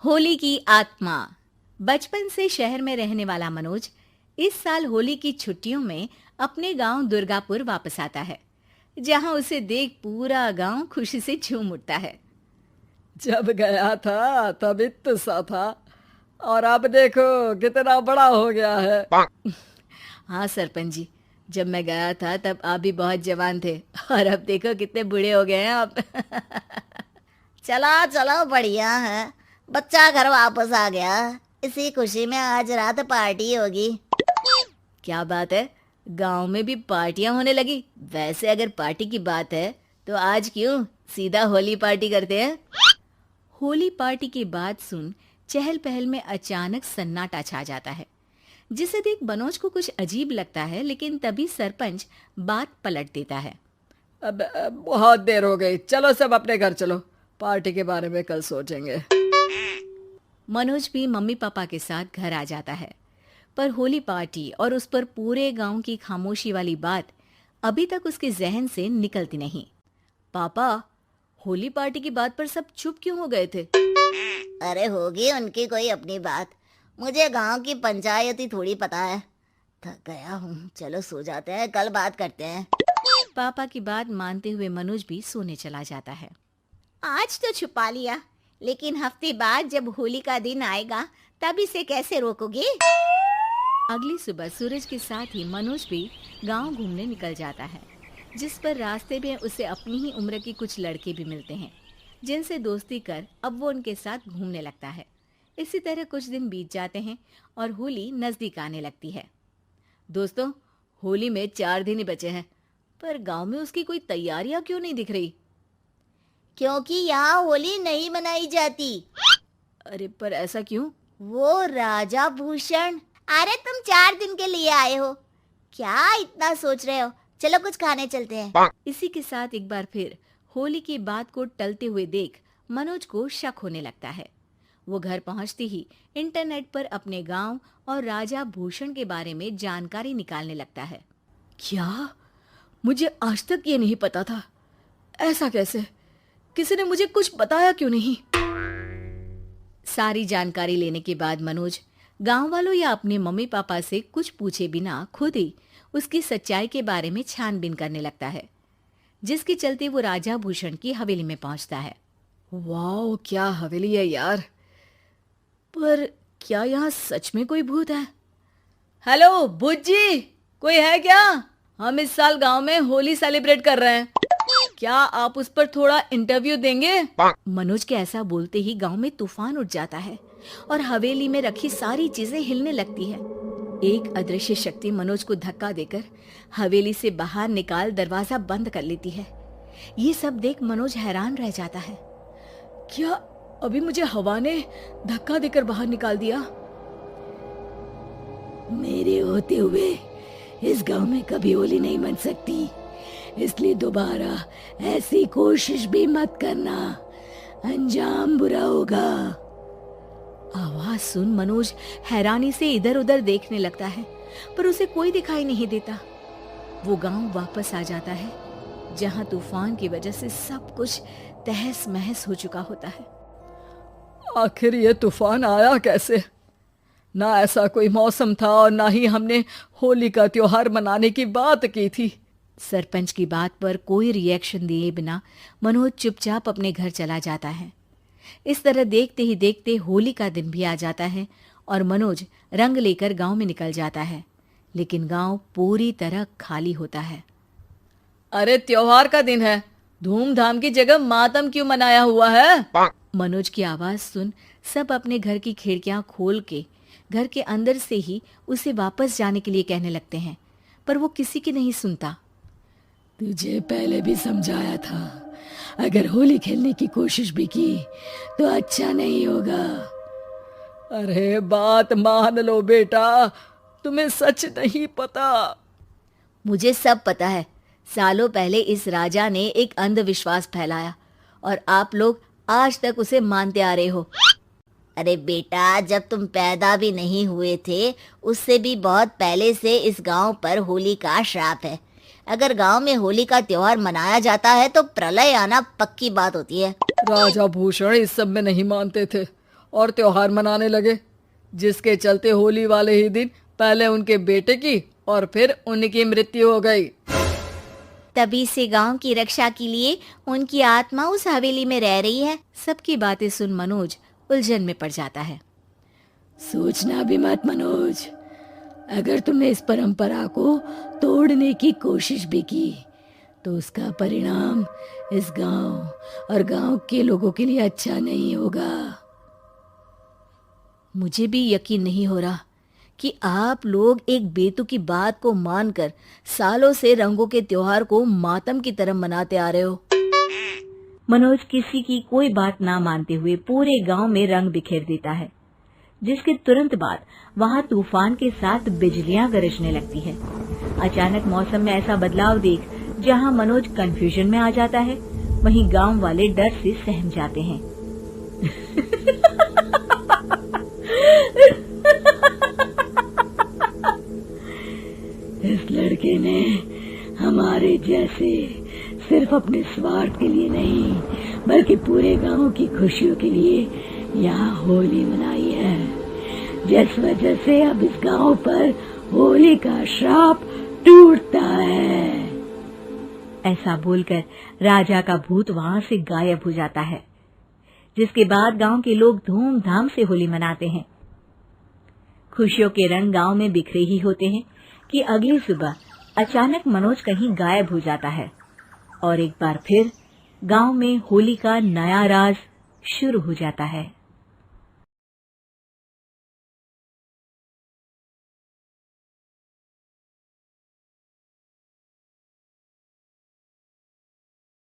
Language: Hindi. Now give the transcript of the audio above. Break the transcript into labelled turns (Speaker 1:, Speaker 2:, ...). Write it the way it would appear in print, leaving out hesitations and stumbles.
Speaker 1: होली की आत्मा। बचपन से शहर में रहने वाला मनोज इस साल होली की छुट्टियों में अपने गांव दुर्गापुर वापस आता है, जहां उसे देख पूरा गांव खुशी से झूम उठता है।
Speaker 2: जब गया था तब इतना सा था और अब देखो कितना बड़ा हो गया है।
Speaker 1: हाँ सरपंच जी, जब मैं गया था तब आप भी बहुत जवान थे और अब देखो कितने बूढ़े हो गए हैं आप।
Speaker 3: चलो चलो बढ़िया है। बच्चा घर वापस आ गया। इसी खुशी में आज रात पार्टी होगी।
Speaker 1: क्या बात है, गांव में भी पार्टियां होने लगी। वैसे अगर पार्टी की बात है तो आज क्यों सीधा होली पार्टी करते हैं। होली पार्टी की बात सुन चहल पहल में अचानक सन्नाटा छा जाता है, जिसे देख मनोज को कुछ अजीब लगता है, लेकिन तभी सरपंच बात पलट देता है।
Speaker 2: अब बहुत देर हो गई, चलो सब अपने घर चलो, पार्टी के बारे में कल सोचेंगे।
Speaker 1: मनोज भी मम्मी पापा के साथ घर आ जाता है, पर होली पार्टी और उस पर पूरे गांव की खामोशी वाली बात अभी तक उसके जहन से निकलती नहीं। पापा, होली पार्टी की बात पर सब चुप क्यों हो गए थे?
Speaker 3: अरे होगी उनकी कोई अपनी बात। मुझे गांव की पंचायती थोड़ी पता है। थक गया हूँ, चलो सो जाते हैं, कल बात करते हैं।
Speaker 1: पापा की बात मानते हुए मनोज भी सोने चला जाता है।
Speaker 3: आज तो छुपा लिया, लेकिन हफ्ते बाद जब होली का दिन आएगा तब इसे कैसे रोकोगे?
Speaker 1: अगली सुबह सूरज के साथ ही मनोज भी गांव घूमने निकल जाता है, जिस पर रास्ते में उसे अपनी ही उम्र के कुछ लड़के भी मिलते हैं, जिनसे दोस्ती कर अब वो उनके साथ घूमने लगता है। इसी तरह कुछ दिन बीत जाते हैं और होली नजदीक आने लगती है। दोस्तों, होली में 4 दिन ही बचे हैं, पर गांव में उसकी कोई तैयारियां क्यों नहीं दिख रही?
Speaker 3: क्योंकि यहाँ होली नहीं मनाई जाती।
Speaker 1: अरे पर ऐसा क्यों?
Speaker 3: वो राजा भूषण। अरे तुम 4 दिन के लिए आए हो, क्या इतना सोच रहे हो? चलो कुछ खाने चलते हैं।
Speaker 1: इसी के साथ एक बार फिर होली की बात को टलते हुए देख मनोज को शक होने लगता है। वो घर पहुंचते ही इंटरनेट पर अपने गांव और राजा भूषण के बारे में जानकारी निकालने लगता है।
Speaker 2: क्या? मुझे आज तक ये नहीं पता था। ऐसा कैसे? किसी ने मुझे कुछ बताया क्यों नहीं?
Speaker 1: सारी जानकारी लेने के बाद मनोज गांव वालों या अपने मम्मी पापा से कुछ पूछे बिना खुद ही उसकी सच्चाई के बारे में छानबीन करने लगता है, जिसके चलते वो राजा भूषण की हवेली में पहुंचता है।
Speaker 2: वाह, क्या हवेली है यार। पर क्या यहाँ सच में कोई भूत है? हेलो भूत जी, कोई है क्या? हम इस साल गांव में होली सेलिब्रेट कर रहे हैं, क्या आप उस पर थोड़ा इंटरव्यू देंगे?
Speaker 1: मनोज के ऐसा बोलते ही गांव में तूफान उठ जाता है और हवेली में रखी सारी चीजें हिलने लगती है। एक अदृश्य शक्ति मनोज को धक्का देकर हवेली से बाहर निकाल दरवाजा बंद कर लेती है। ये सब देख मनोज हैरान रह जाता है।
Speaker 2: क्या अभी मुझे हवा ने धक्का देकर बाहर निकाल दिया?
Speaker 4: मेरे होते हुए इस गांव में कभी होली नहीं मन सकती, इसलिए दोबारा ऐसी कोशिश भी मत करना, अंजाम बुरा होगा।
Speaker 1: आवाज सुन मनोज हैरानी से इधर उधर देखने लगता है, पर उसे कोई दिखाई नहीं देता। वो गांव वापस आ जाता है, जहां तूफान की वजह से सब कुछ तहस महस हो चुका होता है।
Speaker 2: आखिर ये तूफान आया कैसे? ना ऐसा कोई मौसम था और ना ही हमने होली का त्योहार मनाने की बात की थी।
Speaker 1: सरपंच की बात पर कोई रिएक्शन दिए बिना मनोज चुपचाप अपने घर चला जाता है। इस तरह देखते ही देखते होली का दिन भी आ जाता है और मनोज रंग लेकर गांव में निकल जाता है, लेकिन गांव पूरी तरह खाली होता है।
Speaker 2: अरे त्योहार का दिन है, धूमधाम की जगह मातम क्यों मनाया हुआ है?
Speaker 1: मनोज की आवाज सुन सब अपने घर की खिड़कियां खोल के घर के अंदर से ही उसे वापस जाने के लिए कहने लगते हैं, पर वो किसी की नहीं सुनता।
Speaker 4: तुझे पहले भी समझाया था, अगर होली खेलने की कोशिश भी की तो अच्छा नहीं होगा।
Speaker 2: अरे बात मान लो बेटा, तुम्हें सच नहीं पता।
Speaker 1: मुझे सब पता है। सालों पहले इस राजा ने एक अंधविश्वास फैलाया और आप लोग आज तक उसे मानते आ रहे हो।
Speaker 3: अरे बेटा, जब तुम पैदा भी नहीं हुए थे उससे भी बहुत पहले से इस गांव पर होली का श्राप है। अगर गांव में होली का त्योहार मनाया जाता है तो प्रलय आना पक्की बात होती है।
Speaker 2: राजा भूषण इस सब में नहीं मानते थे और त्योहार मनाने लगे, जिसके चलते होली वाले ही दिन पहले उनके बेटे की और फिर उनकी मृत्यु हो गई।
Speaker 3: तभी से गांव की रक्षा के लिए उनकी आत्मा उस हवेली में रह रही है।
Speaker 1: सबकी बातें सुन मनोज उलझन में पड़ जाता है।
Speaker 4: सोचना भी मत मनोज, अगर तुमने इस परंपरा को तोड़ने की कोशिश भी की तो उसका परिणाम इस गांव और गांव के लोगों के लिए अच्छा नहीं होगा।
Speaker 1: मुझे भी यकीन नहीं हो रहा कि आप लोग एक बेतुकी बात को मानकर सालों से रंगों के त्योहार को मातम की तरह मनाते आ रहे हो। मनोज किसी की कोई बात ना मानते हुए पूरे गांव में रंग बिखेर देता है, जिसके तुरंत बाद वहां तूफान के साथ बिजलियां गरजने लगती है। अचानक मौसम में ऐसा बदलाव देख जहां मनोज कंफ्यूजन में आ जाता है, वहीं गांव वाले डर से सहम जाते हैं।
Speaker 4: इस लड़के ने हमारे जैसे सिर्फ अपने स्वार्थ के लिए नहीं बल्कि पूरे गांव की खुशियों के लिए यहाँ होली मनाई है, जिस वजह से अब इस गांव पर होली का श्राप टूटता है।
Speaker 1: ऐसा बोलकर राजा का भूत वहां से गायब हो जाता है, जिसके बाद गांव के लोग धूमधाम से होली मनाते हैं। खुशियों के रंग गांव में बिखरे ही होते हैं कि अगली सुबह अचानक मनोज कहीं गायब हो जाता है और एक बार फिर गांव में होली का नया राज शुरू हो जाता है।